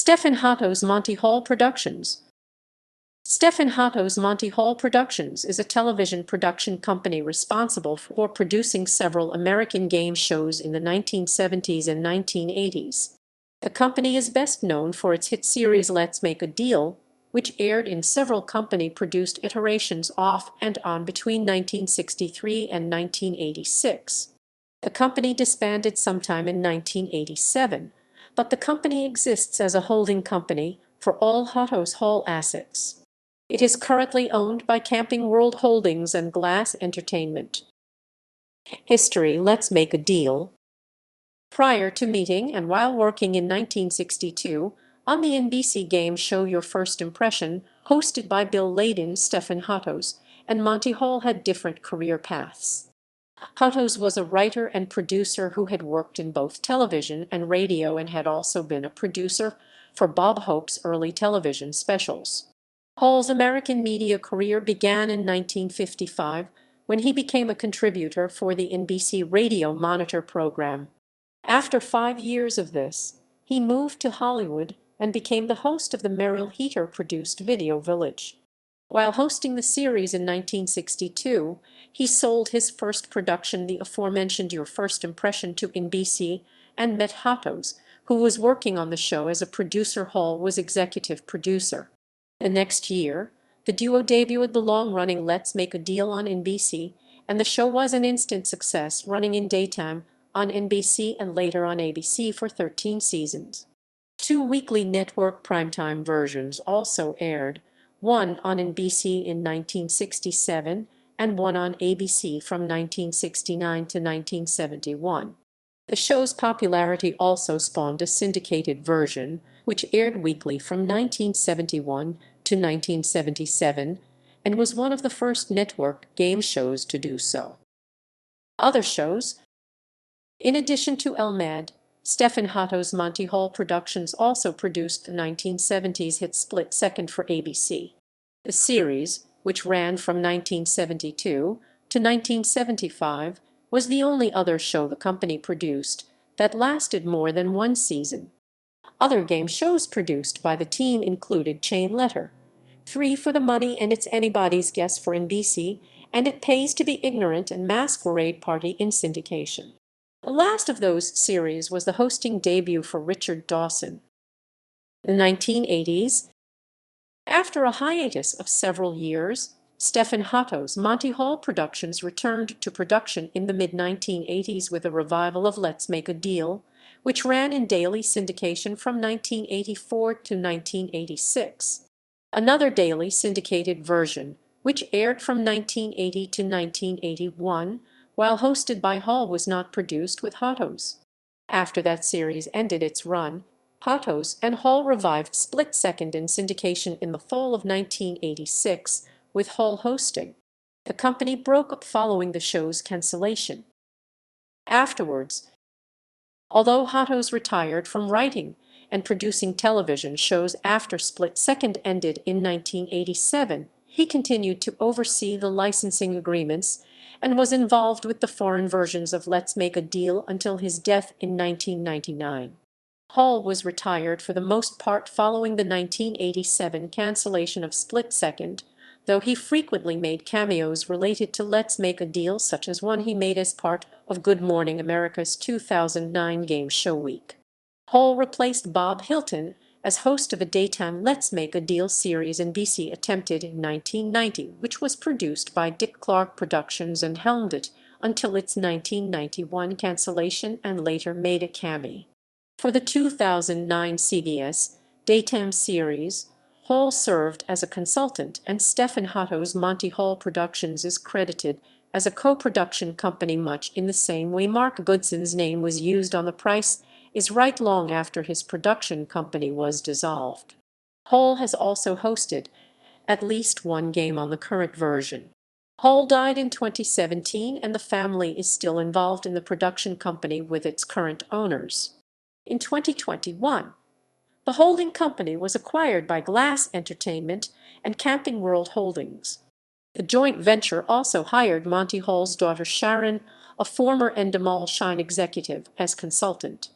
Stefan Hatos-Monty Hall Productions. Stefan Hatos-Monty Hall Productions is a television production company responsible for producing several American game shows in the 1970s and 1980s. The company is best known for its hit series Let's Make a Deal, which aired in several company-produced iterations off and on between 1963 and 1986. The company disbanded sometime in 1987, but the company exists as a holding company for all Hatos-Hall assets. It is currently owned by Camping World Holdings and Glass Entertainment. History: Let's Make a Deal. Prior to meeting and while working in 1962 on the NBC game show Your First Impression, hosted by Bill Layden, Stefan Hatos and Monty Hall had different career paths. Hatos was a writer and producer who had worked in both television and radio and had also been a producer for Bob Hope's early television specials. Hall's American media career began in 1955 when he became a contributor for the NBC Radio Monitor program. After 5 years of this, he moved to Hollywood and became the host of the Merrill Heatter-produced Video Village. While hosting the series in 1962, he sold his first production, the aforementioned Your First Impression, to NBC and met Hatos, who was working on the show as a producer. Hall was executive producer. The next year, the duo debuted the long-running Let's Make a Deal on NBC, and the show was an instant success, running in daytime on NBC and later on ABC for 13 seasons. 2 weekly network primetime versions also aired, one on NBC in 1967 and one on ABC from 1969 to 1971. The show's popularity also spawned a syndicated version, which aired weekly from 1971 to 1977 and was one of the first network game shows to do so. Other shows: in addition to LMAD, Stefan Hatos-Monty Hall Productions also produced the 1970s hit Split Second for ABC. The series, which ran from 1972 to 1975, was the only other show the company produced that lasted more than one season. Other game shows produced by the team included Chain Letter, 3 for the Money and It's Anybody's Guess for NBC, and It Pays to Be Ignorant and Masquerade Party in syndication. The last of those series was the hosting debut for Richard Dawson. The 1980s. After a hiatus of several years, Stefan Hatos-Monty Hall Productions returned to production in the mid-1980s with a revival of Let's Make a Deal, which ran in daily syndication from 1984 to 1986. Another daily syndicated version, which aired from 1980 to 1981, while hosted by Hall, was not produced with Hatos. After that series ended its run, Hatos and Hall revived Split Second in syndication in the fall of 1986, with Hall hosting. The company broke up following the show's cancellation. Afterwards, although Hatos retired from writing and producing television shows after Split Second ended in 1987, he continued to oversee the licensing agreements and was involved with the foreign versions of Let's Make a Deal until his death in 1999. Hall was retired for the most part following the 1987 cancellation of Split Second, though he frequently made cameos related to Let's Make a Deal, such as one he made as part of Good Morning America's 2009 game show week. Hall replaced Bob Hilton as host of a daytime Let's Make a Deal series NBC attempted in 1990, which was produced by Dick Clark Productions and helmed it until its 1991 cancellation and later made a cameo. For the 2009 CBS daytime series, Hall served as a consultant, and Stefan Hatos-Monty Hall Productions is credited as a co-production company, much in the same way Mark Goodson's name was used on The Price is Right long after his production company was dissolved. Hall has also hosted at least one game on the current version. Hall died in 2017, and the family is still involved in the production company with its current owners. In 2021, the holding company was acquired by Glass Entertainment and Camping World Holdings. The joint venture also hired Monty Hall's daughter Sharon, a former Endemol Shine executive, as consultant.